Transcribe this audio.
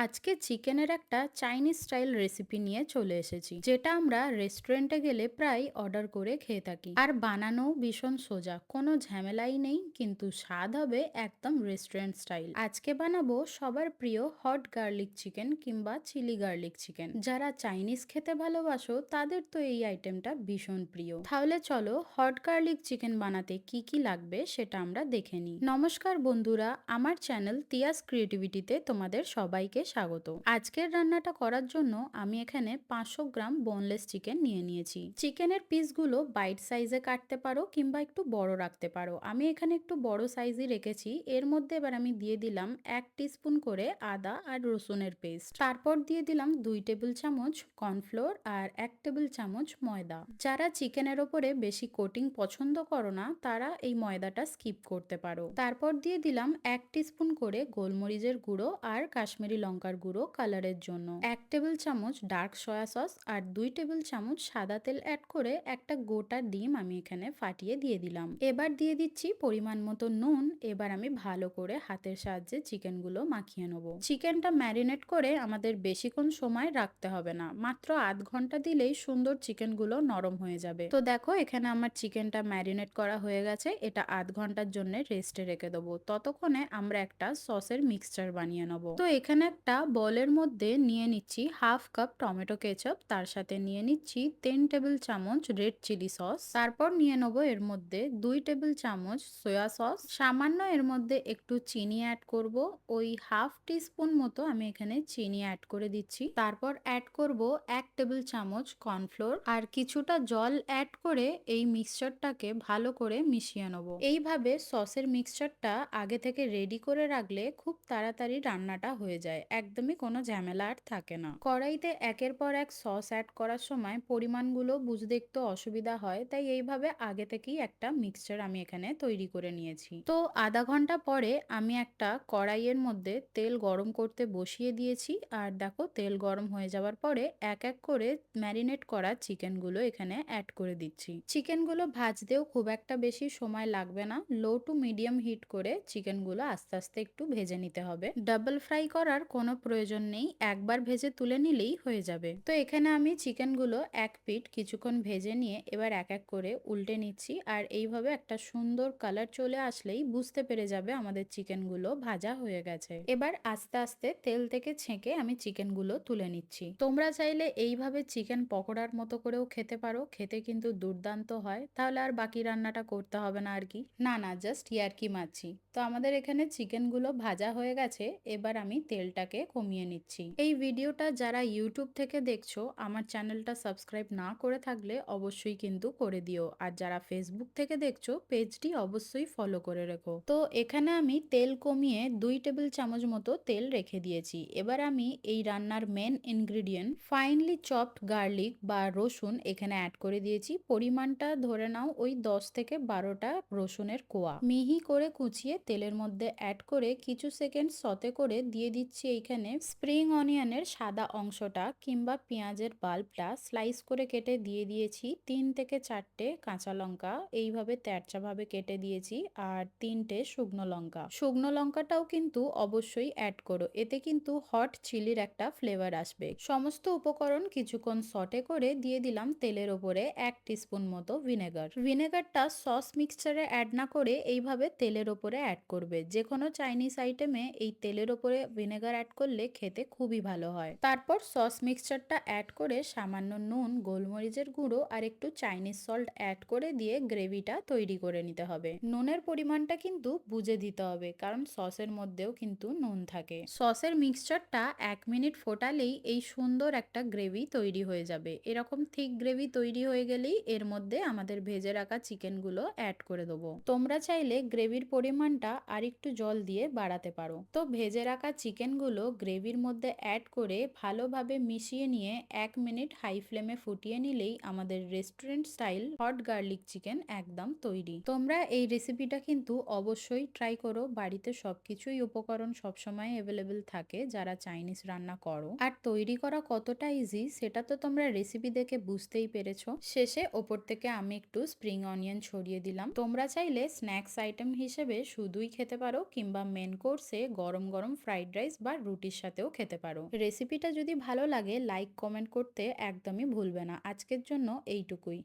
আজকে চিকেনের একটা চাইনিজ স্টাইল রেসিপি নিয়ে চলে এসেছি, যেটা আমরা রেস্টুরেন্টে গেলে প্রায় অর্ডার করে খেয়ে থাকি। আর বানানো ভীষণ সোজা, কোনো ঝামেলাই নেই, কিন্তু স্বাদ হবে একদম রেস্টুরেন্ট স্টাইল। আজকে বানাবো সবার প্রিয় হট গার্লিক চিকেন কিংবা চিলি গার্লিক চিকেন। যারা চাইনিজ খেতে ভালোবাসো তাদের তো এই আইটেমটা ভীষণ প্রিয়। তাহলে চলো হট গার্লিক চিকেন বানাতে কি কি লাগবে সেটা আমরা দেখে নিই। নমস্কার বন্ধুরা, আমার চ্যানেল তিয়াস ক্রিয়েটিভিটিতে তোমাদের সবাইকে স্বাগত। আজকের রান্নাটা করার জন্য আমি এখানে 500 গ্রাম বোনলেস চিকেন নিয়ে নিয়েছি। চিকেনের পিসগুলো বাইট সাইজে কাটতে পারো কিংবা একটু বড় রাখতে পারো। আমি এখানে একটু বড় সাইজই রেখেছি। এর মধ্যে এবার আমি দিয়ে দিলাম 1 টিস্পুন করে আদা আর রসুনের পেস্ট। তারপর দিয়ে দিলাম 2 টেবিল চামচ কর্নফ্লোর আর 1 টেবিল চামচ ময়দা। যারা চিকেনের ওপরে বেশি কোটিং পছন্দ করো না তারা এই ময়দাটা স্কিপ করতে পারো। তারপর দিয়ে দিলাম 1 টিস্পুন করে গোলমরিচের গুঁড়ো আর কাশ্মীরি লঙ্কার গুঁড়ো কালারের জন্য, 1 টেবিল চামচ ডার্ক সয়া সস আর 2 টেবিল চামচ সাদা তেল অ্যাড করে একটা গোটা ডিম আমি এখানে ফাটিয়ে দিয়ে দিলাম। এবার দিয়ে দিচ্ছি পরিমাণ মতো নুন। এবার আমি ভালো করে হাতের সাহায্যে চিকেনগুলো মাখিয়ে নেবো। চিকেনটা ম্যারিনেট করে আমাদের বেশিক্ষণ সময় রাখতে হবে না, মাত্র আধ ঘন্টা দিলেই সুন্দর চিকেনগুলো নরম হয়ে যাবে। তো দেখো এখানে আমার চিকেনটা ম্যারিনেট করা হয়ে গেছে। এটা আধ ঘন্টার জন্য রেস্টে রেখে দেবো। ততক্ষণে আমরা একটা সসের মিক্সচার বানিয়ে নেবো। তো এখানে একটা বলের মধ্যে নিয়ে নিচ্ছি হাফ কাপ টমেটো কেচাপ, তার সাথে নিয়ে নিচ্ছি 3 টেবিল চামচ রেড চিলি সস। তারপর নিয়ে নেবো এর মধ্যে 2 টেবিল চামচ সয়া সস, সামান্য এর মধ্যে একটু চিনি অ্যাড করব, ওই হাফ টিস্পুন মতো আমি এখানে চিনি অ্যাড করে দিচ্ছি। তারপর অ্যাড করব 1 টেবিল চামচ কর্নফ্লোর আর কিছুটা জল অ্যাড করে এই মিক্সচারটাকে ভালো করে মিশিয়ে নেবো। এইভাবে সসের মিক্সচারটা আগে থেকে রেডি করে রাখলে খুব তাড়াতাড়ি রান্নাটা হয়ে যায়, একদমই কোনো ঝামেলা আর থাকে না। কড়াইতে একের পর এক সস অ্যাড করার সময় পরিমাণগুলো বুঝতে একটু অসুবিধা হয়, তাই এইভাবে আগে থেকেই একটা মিক্সচার আমি এখানে তৈরি করে নিয়েছি। তো আধা ঘন্টা পরে আমি একটা কড়াইয়ের মধ্যে তেল গরম করতে বসিয়ে দিয়েছি। আর দেখো তেল গরম হয়ে যাওয়ার পরে এক এক করে ম্যারিনেট করা চিকেনগুলো এখানে অ্যাড করে দিচ্ছি। চিকেনগুলো ভাজতেও খুব একটা বেশি সময় লাগবে না, লো টু মিডিয়াম হিট করে চিকেনগুলো আস্তে আস্তে একটু ভেজে নিতে হবে। ডাবল ফ্রাই করার কোনো প্রয়োজন নেই, একবার ভেজে তুলে নিলেই হয়ে যাবে। তো এখানে আমি চিকেনগুলো এক পিঠ কিছুক্ষণ ভেজে নিয়ে এবার এক এক করে উল্টে নিচ্ছি। আর এইভাবে একটা সুন্দর কালার চলে আসলেই বুঝতে পেরে যাবে আমাদের চিকেনগুলো ভাজা হয়ে গেছে। এবার আস্তে আস্তে তেল থেকে ছেঁকে আমি চিকেনগুলো তুলে নিচ্ছি। তোমরা চাইলে এইভাবে চিকেন পকোড়ার মতো করেও খেতে পারো, খেতে কিন্তু দুর্দান্ত হয়। তাহলে আর বাকি রান্নাটা করতে হবে না আর কি। না, জাস্ট ইয়ার্কি মারছি। তো আমাদের এখানে চিকেনগুলো ভাজা হয়ে গেছে। এবার আমি তেলটাকে কমিয়ে নিচ্ছি। এই ভিডিওটা যারা ইউটিউব থেকে দেখছো আমার চ্যানেলটা সাবস্ক্রাইব না করে থাকলে অবশ্যই কিন্তু করে দিও। আর যারা ফেসবুক থেকে দেখছো পেজটি অবশ্যই ফলো করে রেখো। তো এখানে আমি তেল কমিয়ে 2 টেবিল চামচ মতো তেল রেখে দিয়েছি। এবার আমি এই রান্নার main ingredient finally chopped garlic বা রসুন এখানে অ্যাড করে দিয়েছি। পরিমাণটা ধরে নাও ওই 10 থেকে 12টা রসুনের কোয়া মিহি করে কুচিয়ে তেলের মধ্যে অ্যাড করে কিছু সেকেন্ড সতে করে দিয়ে দিচ্ছি এইখানে স্প্রিং অনিয়নের সাদা অংশটা কিংবা পেঁয়াজের বাল্বটা স্লাইস করে কেটে দিয়ে দিয়েছি। 3 থেকে 4টে কাঁচা লঙ্কা এইভাবে তেরচা ভাবে কেটে দিয়েছি আর 3টে শুকনো লঙ্কা। শুকনো লঙ্কাটাও কিন্তু অবশ্যই অ্যাড করো, এতে কিন্তু হট চিলির একটা ফ্লেভার আসবে। সমস্ত উপকরণ কিছুক্ষণ সটে করে দিয়ে দিলাম তেলের ওপরে 1 টিস্পুন মতো ভিনেগার। ভিনেগারটা সস মিক্সচারে অ্যাড না করে এইভাবে তেলের ওপরে অ্যাড করবে। যে কোনো চাইনিজ আইটেমে এই তেলের ওপরে ভিনেগার অ্যাড করলে খেতে খুবই ভালো হয়। তারপর সস মিক্সচারটা অ্যাড করে সামান্য নুন, গোলমরিচের গুঁড়ো আর একটু চাইনিজ সল্ট অ্যাড করে দিয়ে গ্রেভিটা তৈরি করে নিতে হবে। নুনের পরিমাণটা কিন্তু বুঝে দিতে হবে, কারণ সসের মধ্যেও কিন্তু নুন থাকে। সসের মিক্সচারটা 1 মিনিট ফোটালেই এই সুন্দর একটা গ্রেভি তৈরি হয়ে যাবে। এরকম থিক গ্রেভি তৈরি হয়ে গেলেই এর মধ্যে আমাদের ভেজে রাখা চিকেনগুলো অ্যাড করে দেবো। তোমরা চাইলে গ্রেভির পরিমাণটা আর একটু জল দিয়ে বাড়াতে পারো। তো ভেজে রাখা চিকেনগুলো গ্রেভির মধ্যে অ্যাড করে ভালোভাবে মিশিয়ে নিয়ে 1 মিনিট হাই ফ্লেমে ফুটিয়ে নিলেই আমাদের restaurant style hot garlic chicken একদম তৈরি। তোমরা এই রেসিপিটা কিন্তু অবশ্যই ট্রাই করো। বাড়িতে সবকিছুই উপকরণ সবসময় অ্যাভেলেবেল থাকে যারা চাইনিজ রান্না করো। আর তৈরি করা কতটা ইজি সেটা তো তোমরা রেসিপি দেখে বুঝতেই পেরেছো। শেষে ওপর থেকে আমি একটু স্প্রিং অনিয়ন ছড়িয়ে দিলাম। তোমরা চাইলে স্ন্যাক্স আইটেম হিসেবে শুধুই খেতে পারো কিংবা মেন কোর্সে গরম গরম ফ্রাইড রাইস বা রুটির সাথেও খেতে পারো। রেসিপিটা যদি ভালো লাগে লাইক কমেন্ট করতে একদমই ভুলবে না। আজকের জন্য এইটুকুই।